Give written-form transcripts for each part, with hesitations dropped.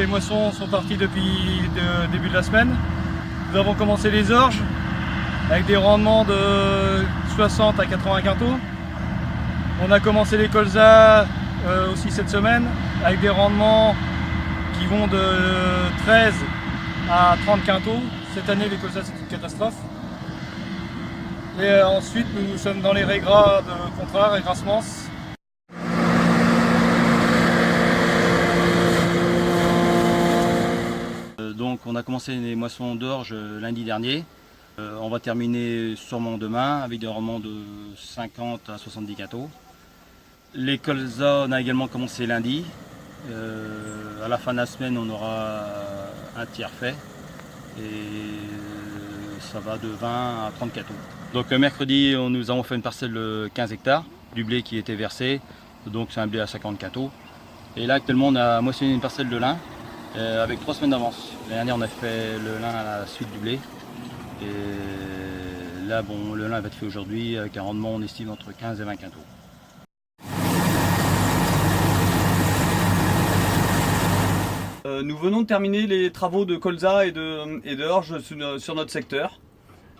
les moissons sont parties depuis le début de la semaine. Nous avons commencé les orges avec des rendements de 60 à 80 quintaux. On a commencé les colzas aussi cette semaine avec des rendements qui vont de 13 à 30 quintaux. Cette année, les colzas, c'est une catastrophe. Et ensuite, nous sommes dans les raygras de contrat, raygras semences. Donc on a commencé les moissons d'orge lundi dernier. On va terminer sûrement demain avec des rendements de 50 à 70 quintaux. Les colzas, on a également commencé lundi. À la fin de la semaine, on aura un tiers fait. Et ça va de 20 à 30 quintaux. Donc mercredi, nous avons fait une parcelle de 15 hectares, du blé qui était versé. Donc c'est un blé à 50 quintaux. Et là actuellement, on a moissonné une parcelle de lin avec 3 semaines d'avance. L'année dernière, on a fait le lin à la suite du blé. Et là, bon, le lin va être fait aujourd'hui avec un rendement, on estime, entre 15 et 20 quintaux. Nous venons de terminer les travaux de colza et de orge sur notre secteur.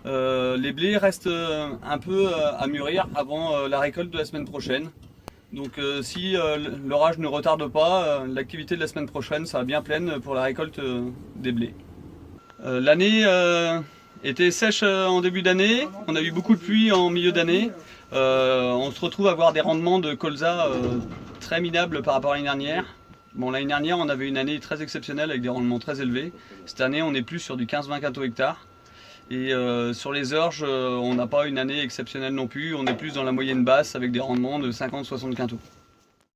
Les blés restent un peu à mûrir avant la récolte de la semaine prochaine. Donc si l'orage ne retarde pas, l'activité de la semaine prochaine sera bien pleine pour la récolte des blés. L'année était sèche en début d'année, on a eu beaucoup de pluie en milieu d'année. On se retrouve à avoir des rendements de colza très minables par rapport à l'année dernière. Bon, l'année dernière, on avait une année très exceptionnelle avec des rendements très élevés. Cette année, on est plus sur du 15-20 quintaux hectare. Et sur les orges, on n'a pas une année exceptionnelle non plus. On est plus dans la moyenne basse avec des rendements de 50-60 quintaux.